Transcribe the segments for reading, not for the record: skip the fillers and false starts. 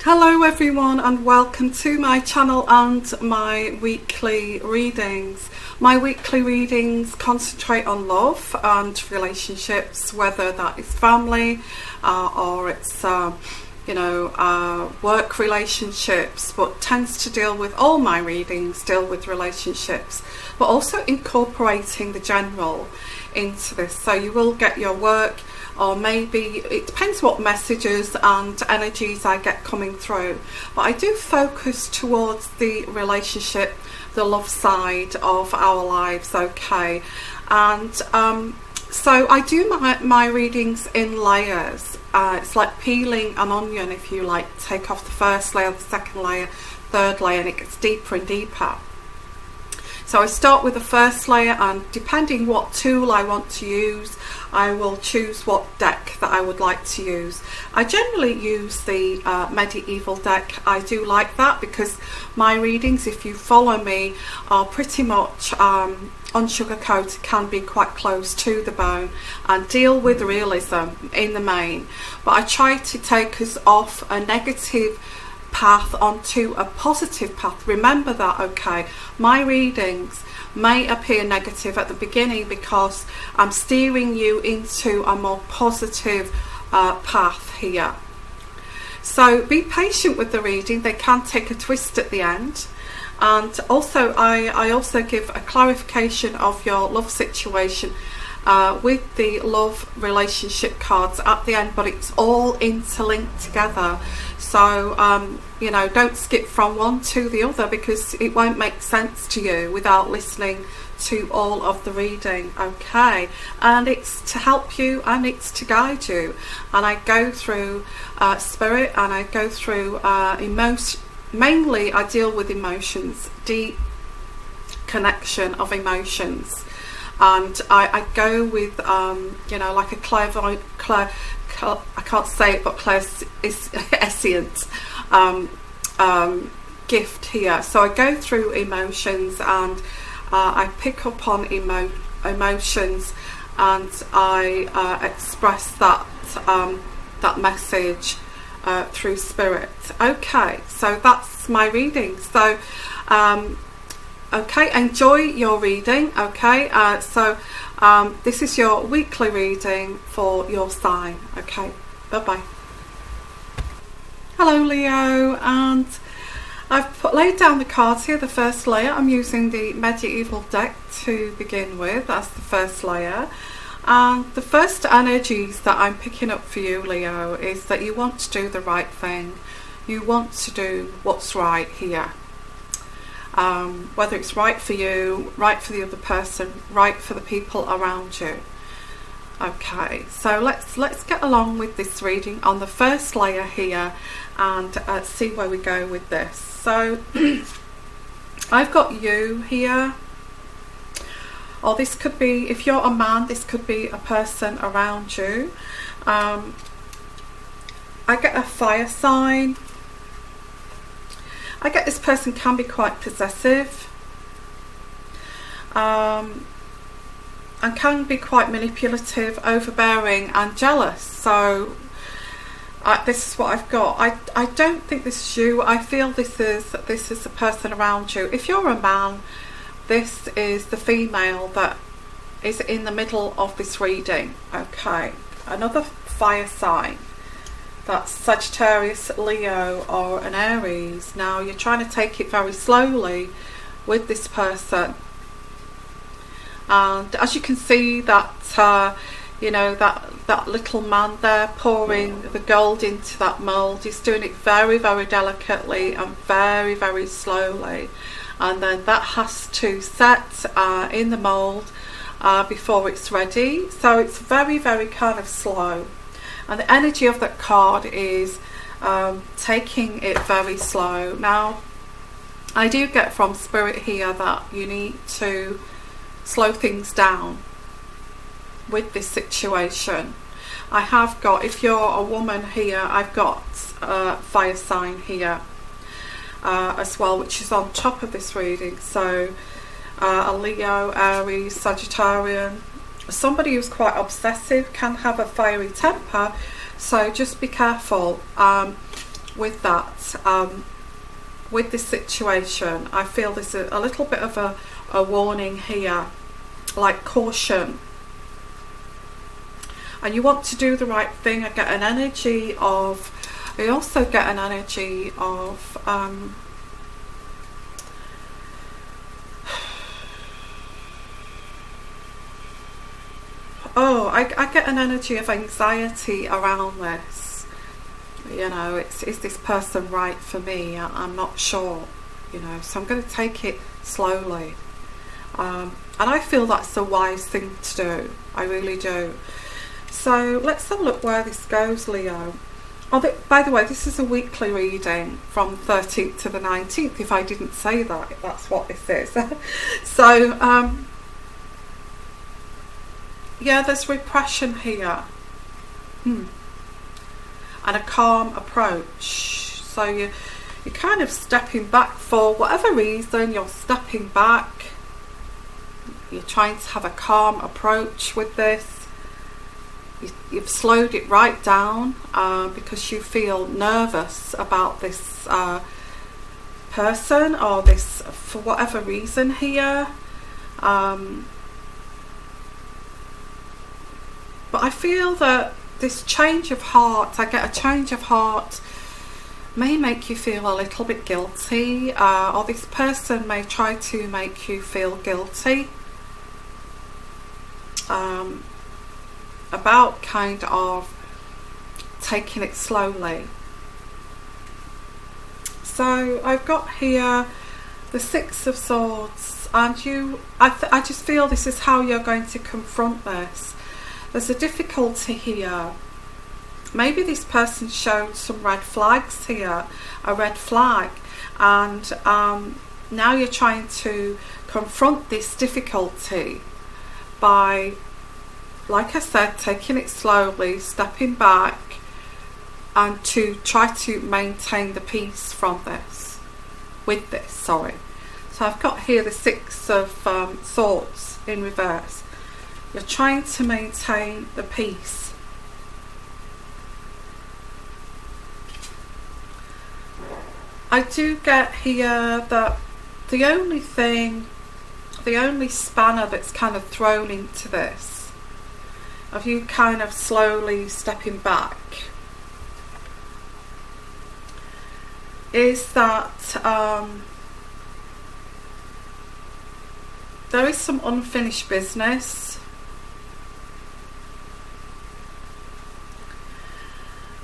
Hello everyone, and welcome to my channel and my weekly readings. My weekly readings concentrate on love and relationships, whether that is family or it's work relationships, but tends to deal with, all my readings deal with relationships, but also incorporating the general into this. So you will get your work, or maybe it depends what messages and energies I get coming through, but I do focus towards the relationship, the love side of our lives. Okay, and so I do my readings in layers. It's like peeling an onion. If you like, take off the first layer, the second layer, third layer, and it gets deeper and deeper. So I start with the first layer, and depending what tool I want to use, I will choose what deck that I would like to use. I generally use the medieval deck. I do like that because my readings, if you follow me, are pretty much unsugarcoated, can be quite close to the bone and deal with realism in the main. But I try to take us off a negative path onto a positive path. Remember that, okay? My readings may appear negative at the beginning because I'm steering you into a more positive path here. So be patient with the reading. They can take a twist at the end. And also I also give a clarification of your love situation with the love relationship cards at the end, but it's all interlinked together. So don't skip from one to the other, because it won't make sense to you without listening to all of the reading. Okay, and it's to help you and it's to guide you, and I go through spirit, and I go through emotion. Mainly I deal with emotions, deep connection of emotions, and I go with like a clairvoyant, I can't say it, but clairsentient gift here. So I go through emotions, and I pick up on emotions, and I express that message through spirit. Okay, so that's my reading. So okay, enjoy your reading. Okay, so this is your weekly reading for your sign. Okay, bye bye. Hello Leo, and I've laid down the cards here. The first layer, I'm using the medieval deck to begin with as the first layer. And the first energies that I'm picking up for you, Leo, is that you want to do the right thing. You want to do what's right here. Whether it's right for you, right for the other person, right for the people around you. Okay, so let's get along with this reading on the first layer here, and see where we go with this. So I've got you here. Or this could be, if you're a man, this could be a person around you. I get a fire sign. I get this person can be quite possessive, and can be quite manipulative, overbearing and jealous. So this is what I've got. I don't think this is you. I feel this is a person around you. If you're a man, this is the female that is in the middle of this reading. Okay, another fire sign. That's Sagittarius, Leo or an Aries. Now you're trying to take it very slowly with this person. And as you can see that, that little man there pouring the gold into that mould, he's doing it very, very delicately and very, very slowly. And then that has to set in the mould before it's ready. So it's very, very kind of slow. And the energy of that card is taking it very slow. Now, I do get from spirit here that you need to slow things down with this situation. I have got, if you're a woman here, I've got a fire sign here as well, which is on top of this reading. So a Leo, Aries, Sagittarian, somebody who's quite obsessive, can have a fiery temper, so just be careful with that, with this situation, I feel there's a little bit of a warning here, like caution. And you want to do the right thing. I get an energy of, I also get an energy of oh, I get an energy of anxiety around this. You know, is this person right for me? I'm not sure, you know, so I'm going to take it slowly. And I feel that's the wise thing to do. I really do. So let's have a look where this goes, Leo. Oh, by the way, this is a weekly reading from 13th to the 19th. If I didn't say that, that's what this is. So, yeah, there's repression here. And a calm approach. So you're kind of stepping back for whatever reason. You're stepping back. You're trying to have a calm approach with this. You've slowed it right down because you feel nervous about this person or this, for whatever reason here. But I feel that this change of heart, I get a change of heart, may make you feel a little bit guilty, or this person may try to make you feel guilty about kind of taking it slowly. So I've got here the Six of Swords, and I just feel this is how you're going to confront this. There's a difficulty here. Maybe this person showed some red flags here, a red flag, and now you're trying to confront this difficulty by, like I said, taking it slowly, stepping back, and to try to maintain the peace from this, with this, sorry. So I've got here the Six of Swords in reverse. You're trying to maintain the peace. I do get here that the only spanner that's kind of thrown into this, of you kind of slowly stepping back, is that there is some unfinished business.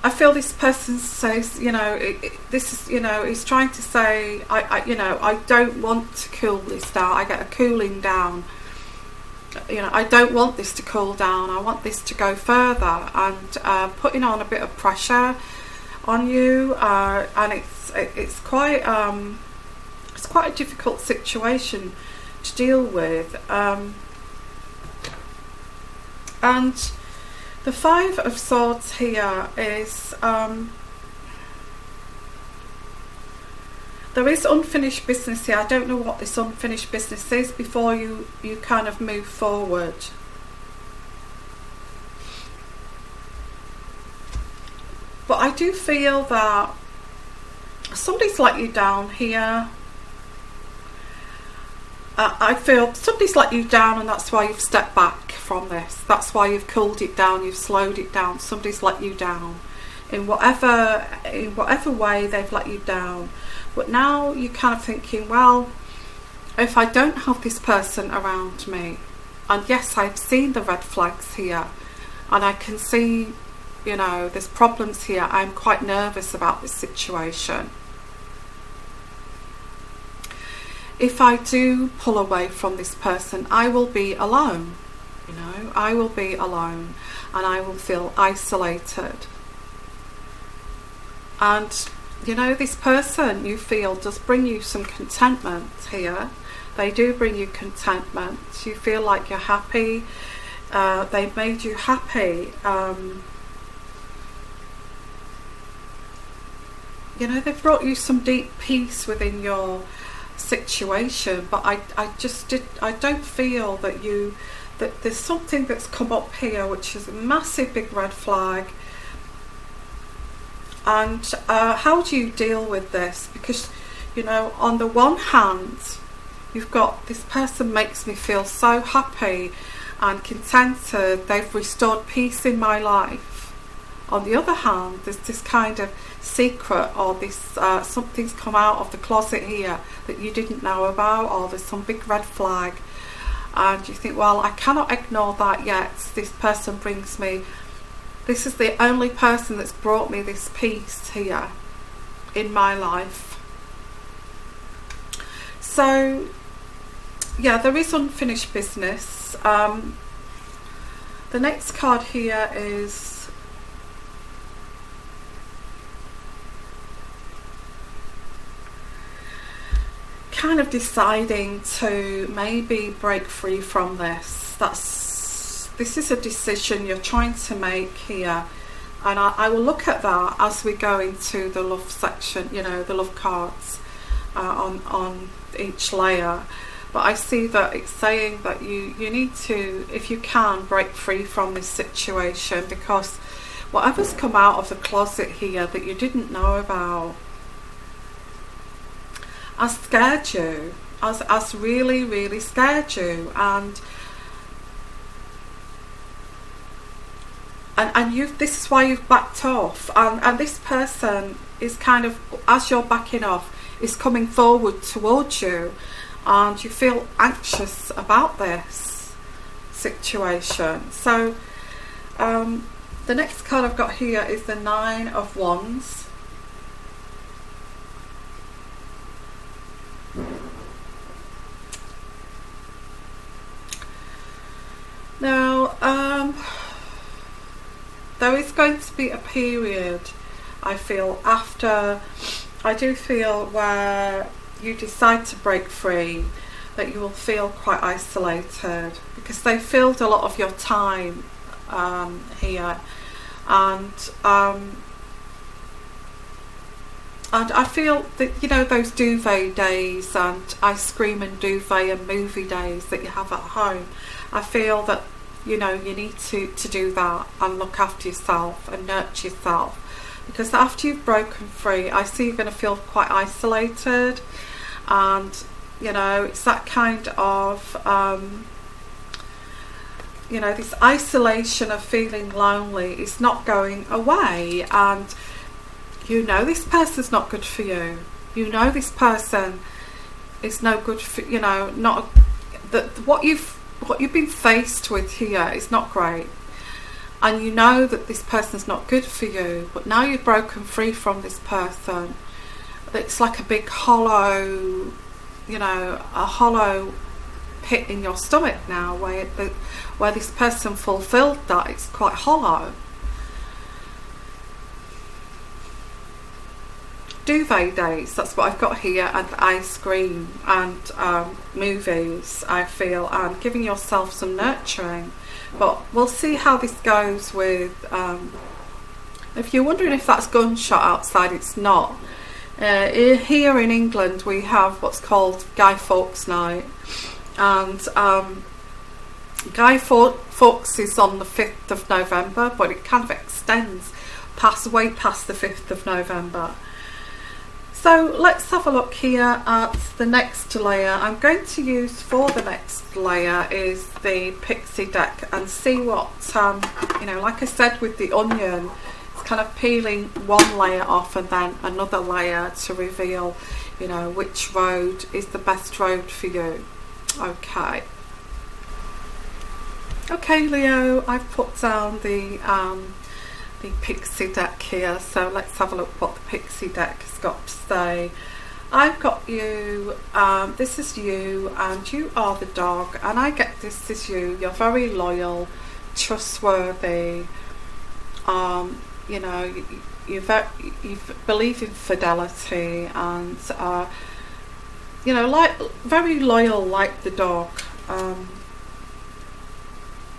I feel this person says, you know, this is, you know, he's trying to say, you know, I don't want to cool this down. I get a cooling down. You know, I don't want this to cool down. I want this to go further, and putting on a bit of pressure on you, and it's quite a difficult situation to deal with, and the Five of Swords here is there is unfinished business here. I don't know what this unfinished business is before you kind of move forward. But I do feel that somebody's let you down here. I feel somebody's let you down, and that's why you've stepped back from this. That's why you've cooled it down, you've slowed it down. Somebody's let you down in whatever way they've let you down. But now you're kind of thinking, well, if I don't have this person around me, and yes, I've seen the red flags here, and I can see, you know, there's problems here. I'm quite nervous about this situation. If I do pull away from this person, I will be alone. You know, I will be alone, and I will feel isolated. And, you know, this person, you feel, does bring you some contentment here. They do bring you contentment. You feel like you're happy. They've made you happy. You know, they've brought you some deep peace within your situation, but I don't feel that there's something that's come up here which is a massive big red flag, And how do you deal with this? Because, you know, on the one hand, you've got this person makes me feel so happy and contented, they've restored peace in my life. On the other hand, there's this kind of secret, or this something's come out of the closet here that you didn't know about, or there's some big red flag, and you think, well, I cannot ignore that yet. This person brings me, this is the only person that's brought me this peace here in my life. So yeah, there is unfinished business. The next card here is kind of deciding to maybe break free from this. This is a decision you're trying to make here, and I will look at that as we go into the love section, you know, the love cards on each layer. But I see that it's saying that you need to, if you can, break free from this situation, because whatever's come out of the closet here that you didn't know about has scared you, has really, really scared you, and this is why you've backed off, and this person is kind of, as you're backing off, is coming forward towards you, and you feel anxious about this situation. So the next card I've got here is the Nine of Wands. Now there is going to be a period, I feel, after, I do feel, where you decide to break free, that you will feel quite isolated, because they filled a lot of your time here, and I feel that, you know, those duvet days and ice cream and duvet and movie days that you have at home, I feel that, you know, you need to do that and look after yourself and nurture yourself, because after you've broken free, I see you're going to feel quite isolated. And, you know, it's that kind of you know, this isolation of feeling lonely is not going away, and you know this person's not good for you. You know this person is no good for, you know, not that what you've been faced with here is not great, and you know that this person's not good for you, but now you've broken free from this person. It's like a big hollow, you know, a hollow pit in your stomach now, where this person fulfilled that. It's quite hollow. Duvet days, that's what I've got here, and ice cream and movies, I feel, and giving yourself some nurturing. But we'll see how this goes with, if you're wondering if that's gunshot outside, it's not. Here in England we have what's called Guy Fawkes Night, and Guy Fawkes is on the 5th of November, but it kind of extends way past the 5th of November. So let's have a look here at the next layer. I'm going to use, for the next layer, is the Pixie deck, and see what, you know, like I said with the onion, kind of peeling one layer off and then another layer to reveal, you know, which road is the best road for you. Okay, Leo, I've put down the Pixie deck here, so let's have a look what the Pixie deck has got to say. I've got you, this is you, and you are the dog, and I get this is you. You're very loyal, trustworthy, you know, you believe in fidelity, and you know, like very loyal, like the dog,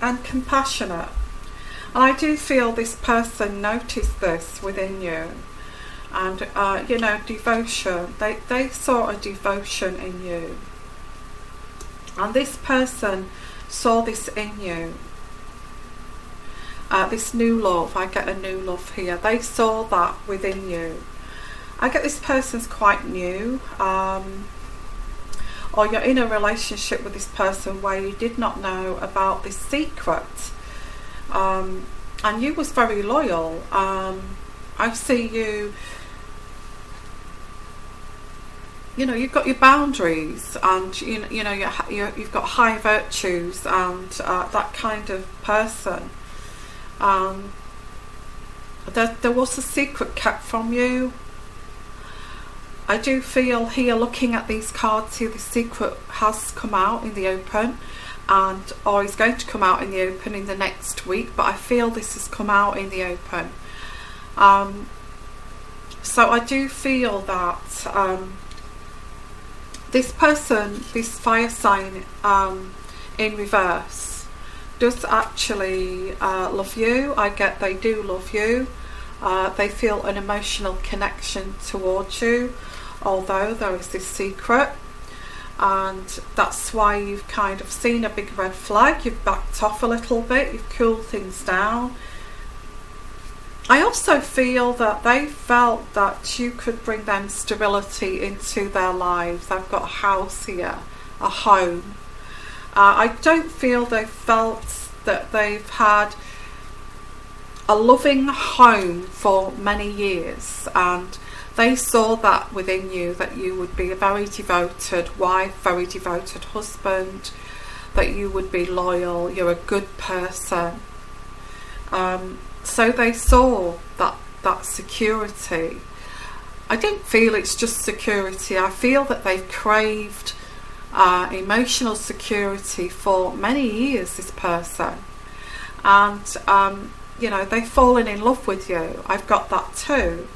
and compassionate. And I do feel this person noticed this within you, and you know, devotion. They saw a devotion in you, and this person saw this in you. this new love. I get a new love here. They saw that within you. I get this person's quite new, or you're in a relationship with this person where you did not know about this secret, and you was very loyal. I see you, you know, you've got your boundaries, and you know you've got high virtues, and that kind of person. There was a secret kept from you. I do feel here, looking at these cards here, the secret has come out in the open, or is going to come out in the open in the next week, but I feel this has come out in the open. So I do feel that this person, this fire sign in reverse, does actually love you. I get they do love you. They feel an emotional connection towards you, although there is this secret, and that's why you've kind of seen a big red flag. You've backed off a little bit, you've cooled things down. I also feel that they felt that you could bring them stability into their lives. I've got a house here, a home. I don't feel they felt that they've had a loving home for many years, and they saw that within you, that you would be a very devoted wife, very devoted husband, that you would be loyal, you're a good person. So they saw that security. I don't feel it's just security. I feel that they've craved emotional security for many years, this person. And you know, they've fallen in love with you. I've got that too.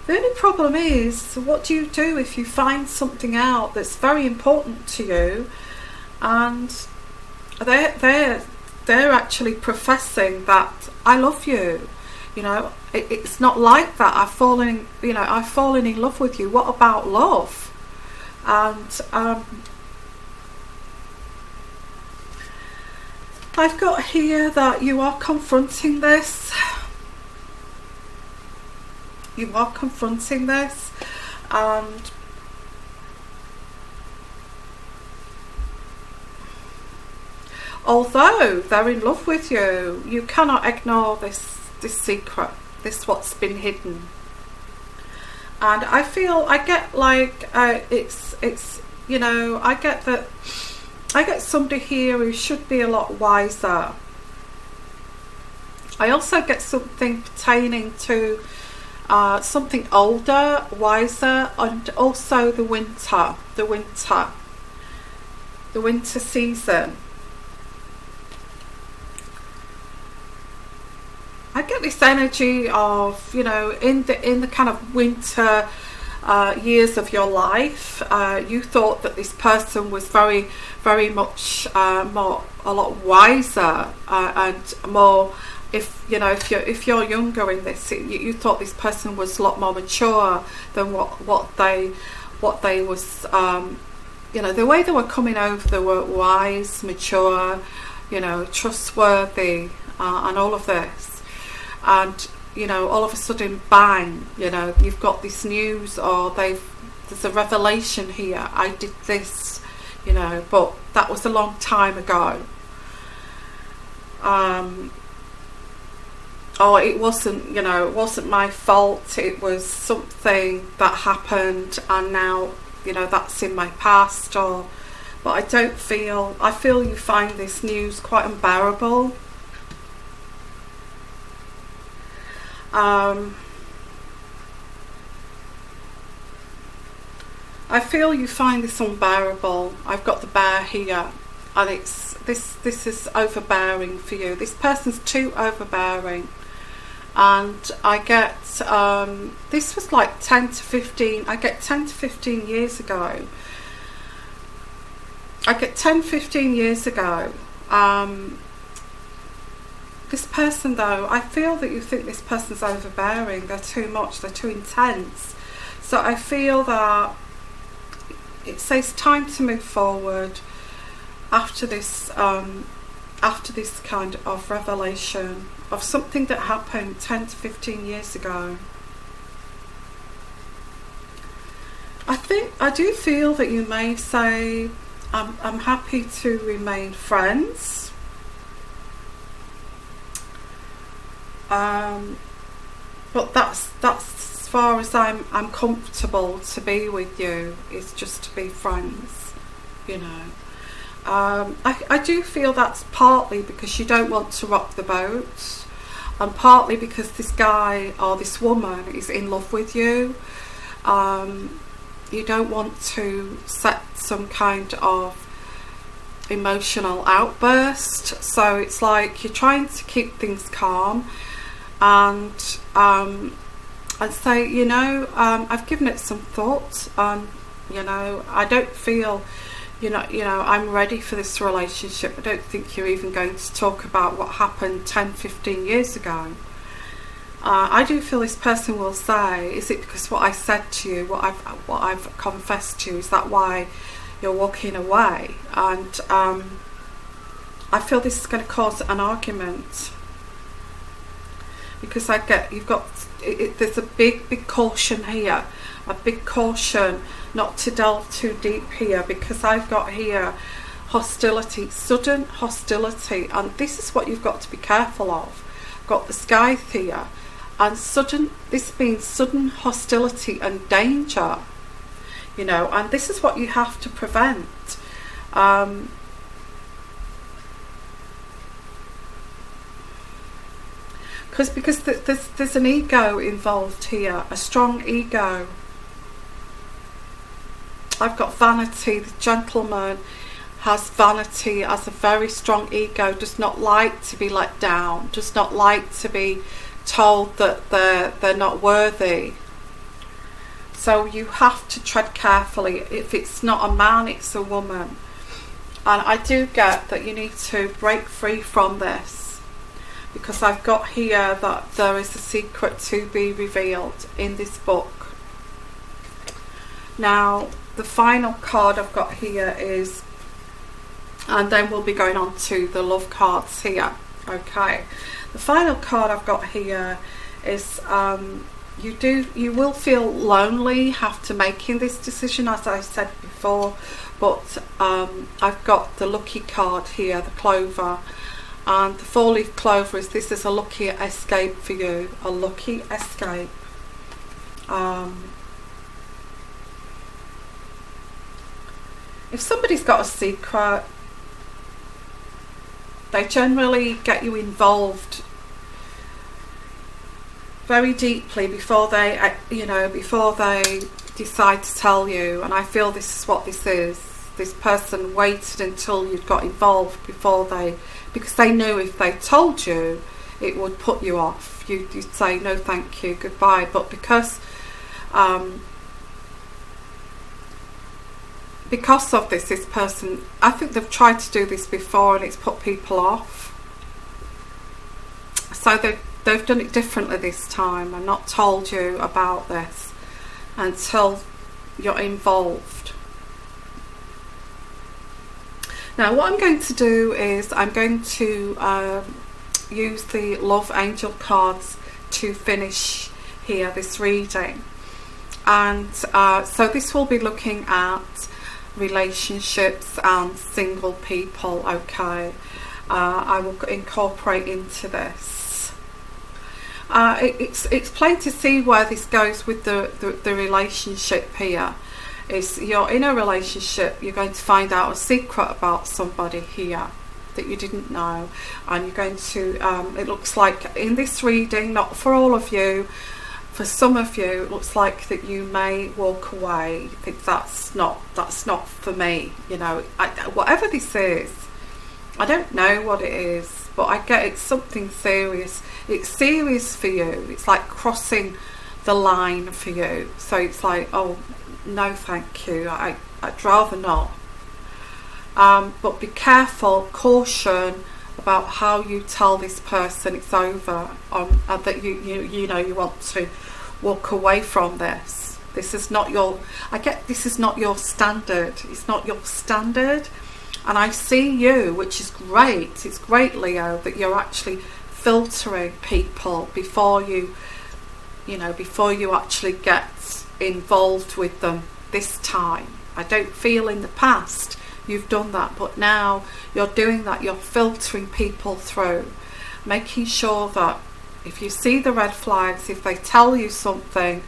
The only problem is, what do you do if you find something out that's very important to you, and they're actually professing that I love you? You know, it's not like that. I've fallen in love with you. What about love? And I've got here that you are confronting this. You are confronting this, and although they're in love with you, you cannot ignore this secret, this what's been hidden. And I feel, I get like it's you know, I get that. I get somebody here who should be a lot wiser. I also get something pertaining to something older, wiser, and also the winter season. I get this energy of, you know, in the kind of winter years of your life, you thought that this person was very, very much a lot wiser, and more. If you know, if you're younger in this, you thought this person was a lot more mature than what they was. You know, the way they were coming over, they were wise, mature, you know, trustworthy, and all of this. And you know, all of a sudden, bang! You know, you've got this news, or there's a revelation here. I did this, you know, but that was a long time ago. Or it wasn't, you know, it wasn't my fault. It was something that happened, and now, you know, that's in my past. But I feel you find this news quite unbearable. I feel you find this unbearable. I've got the bear here, and it's this is overbearing for you. This person's too overbearing, and I get this was like 10 to 15. I get 10 to 15 years ago. I get 10, 15 years ago. This person, though, I feel that you think this person's overbearing. They're too much. They're too intense. So I feel that it says time to move forward. after this kind of revelation of something that happened 10 to 15 years ago. I do feel that you may say, I'm happy to remain friends, but that's as far as I'm comfortable to be with you, is just to be friends, you know. I do feel that's partly because you don't want to rock the boat, and partly because this guy or this woman is in love with you. You don't want to set some kind of emotional outburst, so it's like you're trying to keep things calm and say, you know, I've given it some thought, and you know, I don't feel, you know, I'm ready for this relationship. I don't think you're even going to talk about what happened 10, 15 years ago. I do feel this person will say, is it because what I said to you, what I've confessed to you, is that why you're walking away? And I feel this is going to cause an argument, because there's a big caution here, a big caution not to delve too deep here, because I've got here hostility, sudden hostility, and this is what you've got to be careful of. I've got the sky here, and this means sudden hostility and danger, you know, and this is what you have to prevent. Because there's an ego involved here, a strong ego. I've got vanity. The gentleman has vanity, has a very strong ego, does not like to be let down, does not like to be told that they're not worthy. So you have to tread carefully. If it's not a man, it's a woman. And I do get that you need to break free from this, because I've got here that there is a secret to be revealed in this book. Now, the final card I've got here is, and then we'll be going on to the love cards here. Okay, the final card I've got here is you will feel lonely after making this decision, as I said before, but I've got the lucky card here, the clover, and the 4-leaf clover is, this is a lucky escape for you, a lucky escape. If somebody's got a secret, they generally get you involved very deeply before they, before they decide to tell you. And I feel this is what this is. This person waited until you got involved because they knew if they told you, it would put you off. You'd say no, thank you, goodbye. But because of this person, I think they've tried to do this before and it's put people off. So they've done it differently this time and not told you about this until you're involved. Now what I'm going to do is I'm going to use the love angel cards to finish here this reading. And so this will be looking at relationships and single people. Okay, I will incorporate into this. It's plain to see where this goes with the relationship here. Is you're in a relationship, you're going to find out a secret about somebody here that you didn't know, and you're going to it looks like in this reading, not for all of you, for some of you, it looks like that you may walk away. I think that's not for me, you know. Whatever this is, I don't know what it is, but I get it's something serious. It's serious for you. It's like crossing the line for you. So it's like, oh no, thank you. I'd rather not. But be careful, caution about how you tell this person it's over, that you want to walk away from this. This is not your, I get this is not your standard. It's not your standard. And I see you, which is great. It's great, Leo, that you're actually filtering people before you actually get involved with them this time. I don't feel in the past you've done that, but now you're doing that. You're filtering people through, making sure that if you see the red flags, if they tell you something,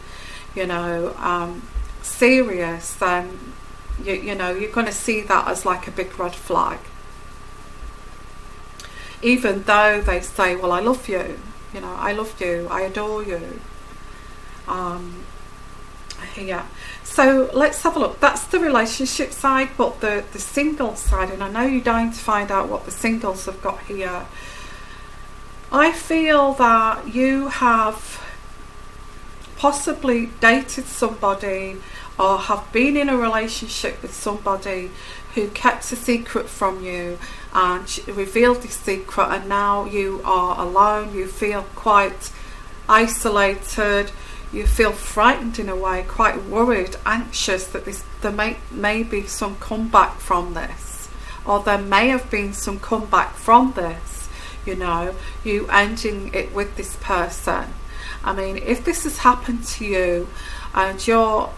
serious, then you're going to see that as like a big red flag. Even though they say, well, I love you, I love you, I adore you. Yeah. So let's have a look. That's the relationship side, but the single side, and I know you're dying to find out what the singles have got here. I feel that you have possibly dated somebody or have been in a relationship with somebody who kept a secret from you and revealed this secret, and now you are alone. You feel quite isolated. You feel frightened in a way, quite worried, anxious that there may be some comeback from this, or there may have been some comeback from this, you ending it with this person. I mean, if this has happened to you and you're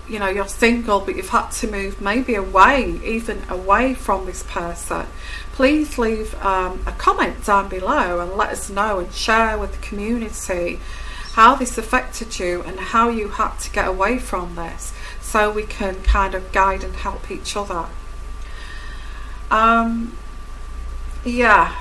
single, but you've had to move maybe even away from this person, please leave a comment down below and let us know and share with the community how this affected you and how you had to get away from this, so we can kind of guide and help each other. Yeah.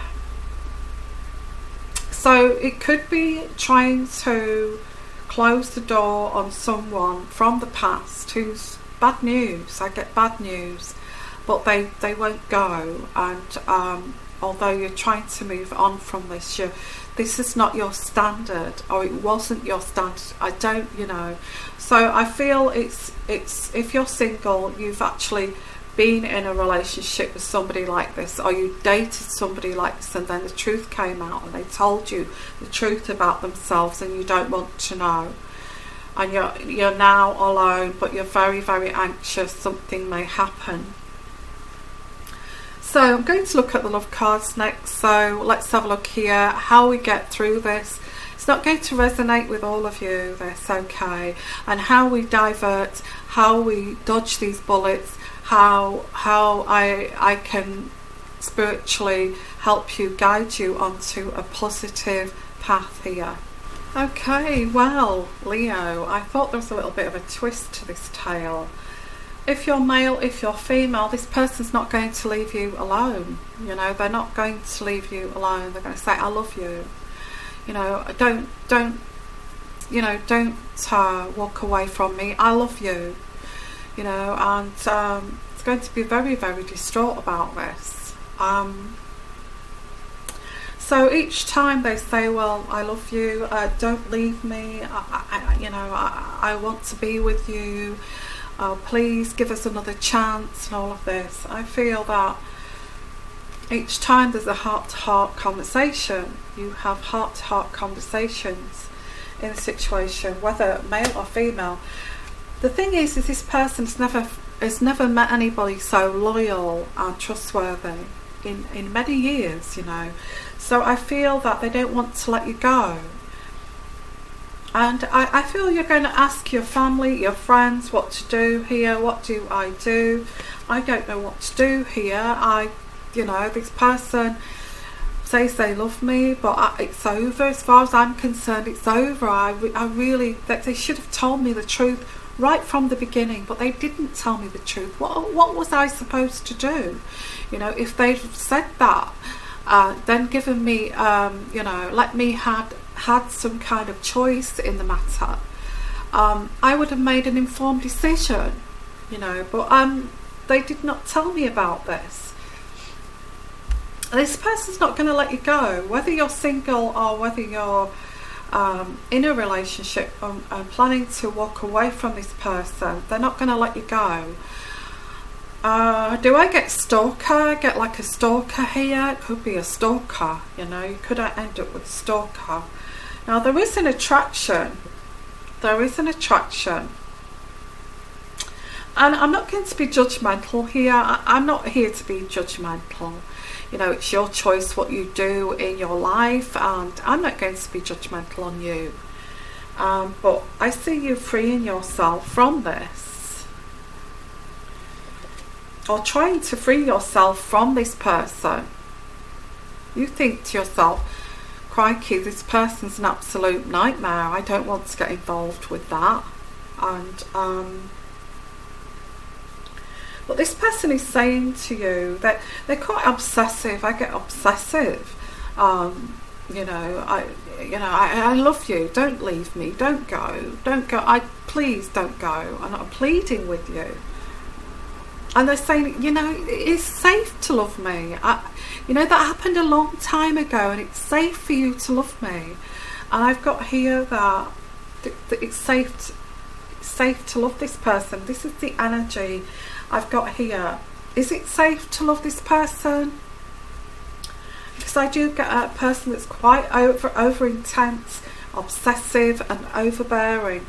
So it could be trying to close the door on someone from the past who's bad news. I get bad news, but they won't go. And although you're trying to move on from this, this is not your standard, or it wasn't your standard. I don't, So I feel it's if you're single, you've actually been in a relationship with somebody like this, or you dated somebody like this, and then the truth came out and they told you the truth about themselves and you don't want to know, and you're now alone, but you're very, very anxious something may happen. So I'm going to look at the love cards next. So let's have a look here, how we get through this. It's not going to resonate with all of you, that's okay. And how we divert, how we dodge these bullets, how I can spiritually help you, guide you onto a positive path here. Okay, well, Leo, I thought there was a little bit of a twist to this tale. If you're male, if you're female, this person's not going to leave you alone. They're not going to leave you alone. They're going to say, I love you. Don't walk away from me. I love you. And it's going to be very, very distraught about this. So each time they say, well, I love you, don't leave me, I want to be with you, please give us another chance, and all of this. I feel that each time there's a heart-to-heart conversation, you have heart-to-heart conversations in a situation, whether male or female. The thing is this person has never met anybody so loyal and trustworthy in many years, So I feel that they don't want to let you go. And I feel you're going to ask your family, your friends, what to do here. What do? I don't know what to do here. This person says they love me, but it's over. As far as I'm concerned, it's over. I really, that they should have told me the truth right from the beginning, but they didn't tell me the truth. What was I supposed to do? If they'd said that, then given me, let me had some kind of choice in the matter, I would have made an informed decision, but they did not tell me about this. This person's not going to let you go, whether you're single or whether you're in a relationship and planning to walk away from this person. They're not going to let you go. Do I get stalker? Get like a stalker here? It could be a stalker, you could end up with a stalker. Now there is an attraction. And I'm not going to be judgmental here. I'm not here to be judgmental. You know, it's your choice what you do in your life, and I'm not going to be judgmental on you. But I see you freeing yourself from this, or trying to free yourself from this person. You think to yourself, crikey, this person's an absolute nightmare. I don't want to get involved with that. And but this person is saying to you that they're quite obsessive. I get obsessive. You know, I love you. Don't leave me. Don't go. Don't go. Please don't go. And I'm pleading with you. And they're saying, you know, it's safe to love me. You know, that happened a long time ago, and it's safe for you to love me. And I've got here that it's safe to love this person. This is the energy I've got here. Is it safe to love this person? Because I do get a person that's quite over intense, obsessive and overbearing.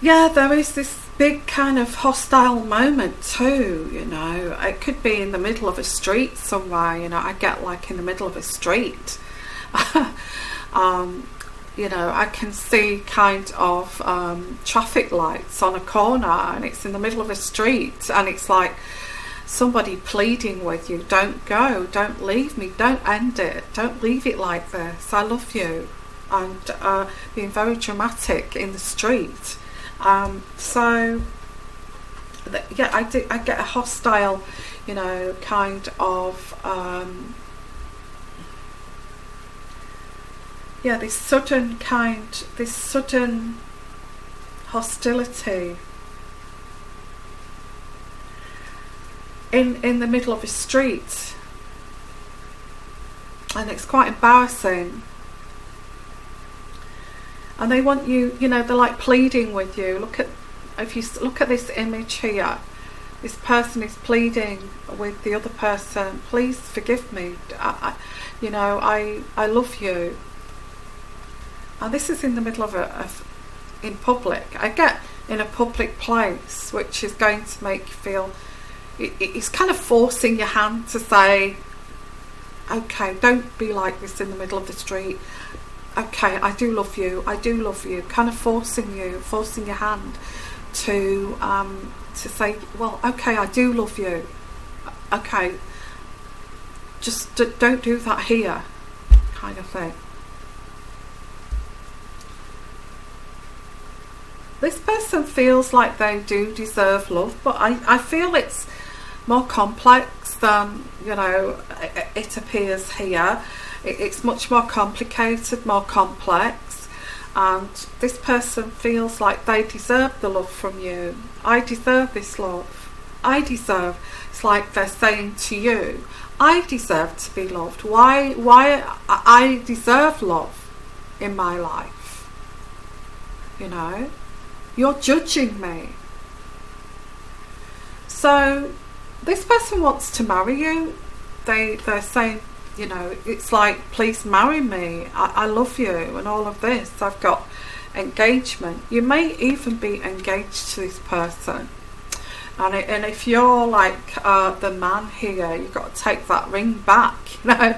Yeah, there is this big kind of hostile moment too, you know. It could be in the middle of a street somewhere, you know. I get like in the middle of a street. You know, I can see kind of traffic lights on a corner, and it's in the middle of a street, and it's like somebody pleading with you, don't go, don't leave me, don't end it, don't leave it like this, I love you, and being very dramatic in the street. So yeah, I get a hostile, you know, kind of yeah, this sudden hostility in the middle of a street, and it's quite embarrassing. And they want you, you know, they're like pleading with you. If you look at this image here, this person is pleading with the other person, please forgive me, you know, I love you. And this is in the middle of in public. I get in a public place, which is going to make you feel, it's kind of forcing your hand to say, okay, don't be like this in the middle of the street. Okay, I do love you, kind of forcing your hand to say, well, okay, I do love you. Okay, just don't do that here, kind of thing. This person feels like they do deserve love, but I feel it's more complex than, you know, it appears here. It's much more complicated, more complex, and this person feels like they deserve the love from you. I deserve this love. It's like they're saying to you, I deserve to be loved. Why I deserve love in my life, you know. You're judging me. So this person wants to marry you. They're saying, you know, it's like, please marry me. I love you and all of this. I've got engagement. You may even be engaged to this person. And if you're like the man here, you've got to take that ring back, you know,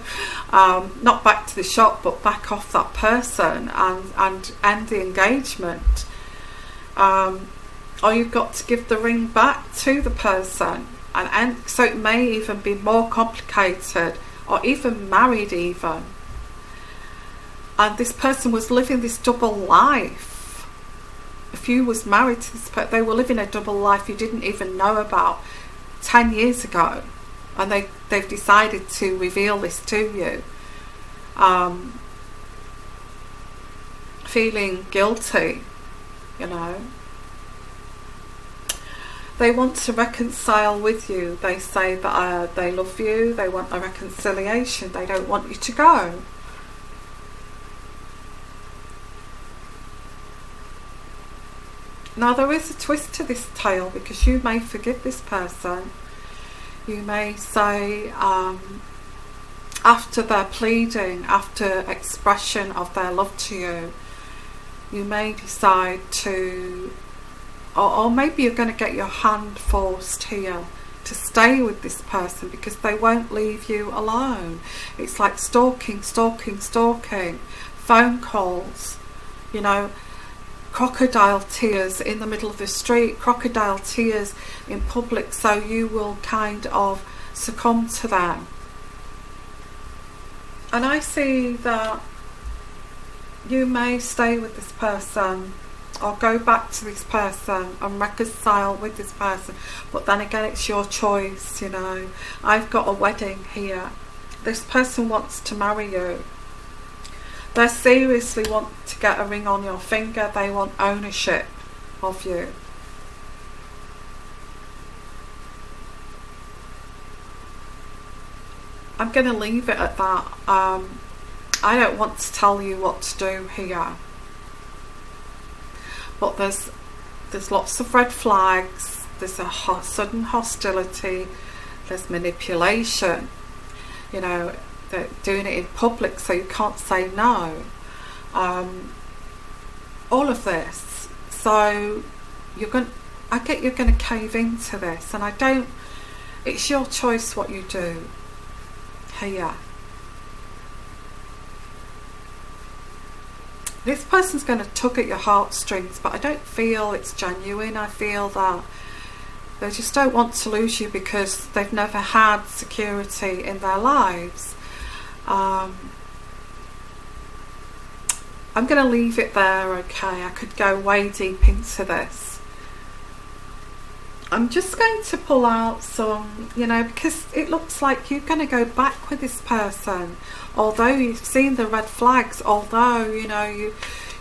not back to the shop, but back off that person and end the engagement. Or you've got to give the ring back to the person, and so it may even be more complicated, or even married even. And this person was living this double life. If you was married to this person, they were living a double life you didn't even know about 10 years ago, and they've decided to reveal this to you, feeling guilty, you know. They want to reconcile with you. They say that they love you, they want a reconciliation, they don't want you to go. Now there is a twist to this tale, because you may forgive this person. You may say, after their pleading, after expression of their love to you, you may decide to, or maybe you're going to get your hand forced here to stay with this person because they won't leave you alone. It's like stalking, phone calls, you know, crocodile tears in the middle of the street, crocodile tears in public, so you will kind of succumb to them. And I see that you may stay with this person or go back to this person and reconcile with this person, but then again it's your choice, you know. I've got a wedding here. This person wants to marry you. They seriously want to get a ring on your finger. They want ownership of you. I'm going to leave it at that. I don't want to tell you what to do here, but there's lots of red flags. There's a sudden hostility. There's manipulation. You know, they're doing it in public, so you can't say no. All of this. So I get you're going to cave into this, and I don't. It's your choice what you do here. This person's going to tug at your heartstrings, but I don't feel it's genuine. I feel that they just don't want to lose you because they've never had security in their lives. I'm going to leave it there, okay? I could go way deep into this. I'm just going to pull out some, you know, because it looks like you're going to go back with this person, although you've seen the red flags, although, you know,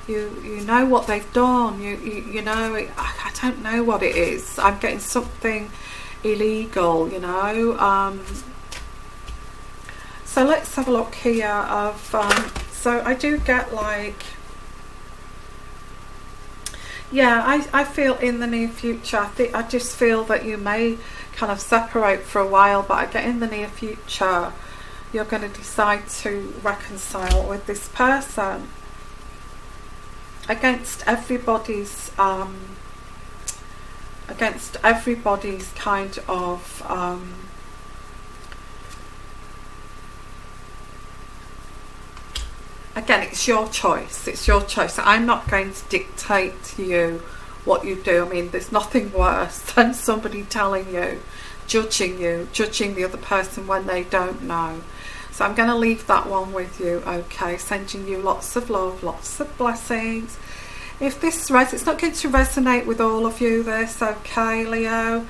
you know what they've done, you know, I don't know what it is. I'm getting something illegal, you know. So let's have a look here of, so I do get like, yeah, I feel in the near future, I just feel that you may kind of separate for a while, but I get in the near future you're going to decide to reconcile with this person against everybody's kind of again, it's your choice. It's your choice. I'm not going to dictate to you what you do. I mean, there's nothing worse than somebody telling you, judging the other person when they don't know. So I'm going to leave that one with you, okay? Sending you lots of love, lots of blessings. If this it's not going to resonate with all of you, this, okay, Leo?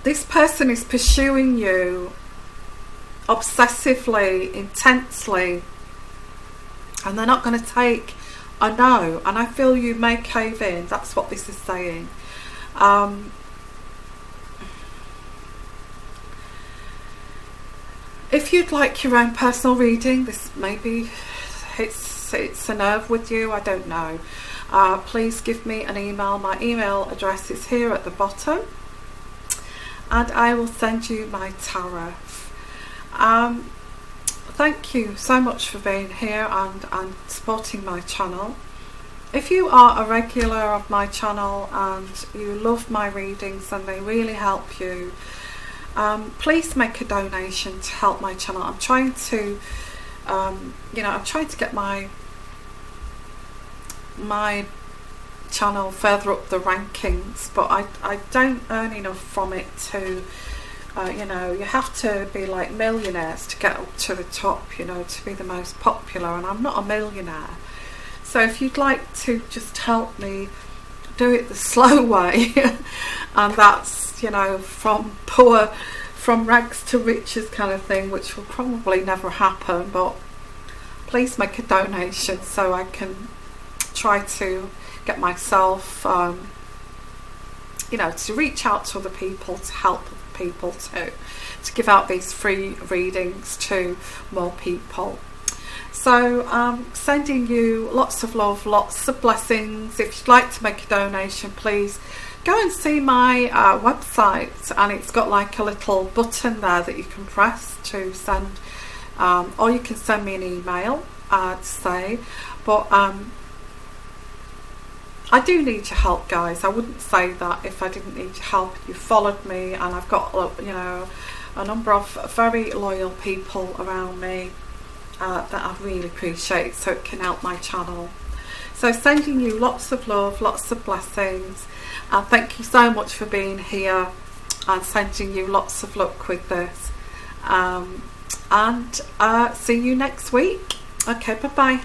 This person is pursuing you obsessively, intensely, and they're not going to take a no, and I feel you may cave in. That's what this is saying. If you'd like your own personal reading, this maybe it's a nerve with you, I don't know, please give me an email. My email address is here at the bottom, and I will send you my tarot. Thank you so much for being here and supporting my channel. If you are a regular of my channel and you love my readings and they really help you, please make a donation to help my channel. I'm trying to I'm trying to get my channel further up the rankings, but I don't earn enough from it to you have to be like millionaires to get up to the top, to be the most popular, and I'm not a millionaire. So if you'd like to just help me do it the slow way, and that's, from rags to riches kind of thing, which will probably never happen, but please make a donation so I can try to get myself, to reach out to other people, to help people to give out these free readings to more people. So sending you lots of love, lots of blessings. If you'd like to make a donation, please go and see my website, and it's got like a little button there that you can press to send, or you can send me an email. to say, but I do need your help, guys. I wouldn't say that if I didn't need your help. You followed me, and I've got, you know, a number of very loyal people around me that I really appreciate, so it can help my channel. So sending you lots of love, lots of blessings, and thank you so much for being here, and sending you lots of luck with this, and see you next week. Okay, bye bye.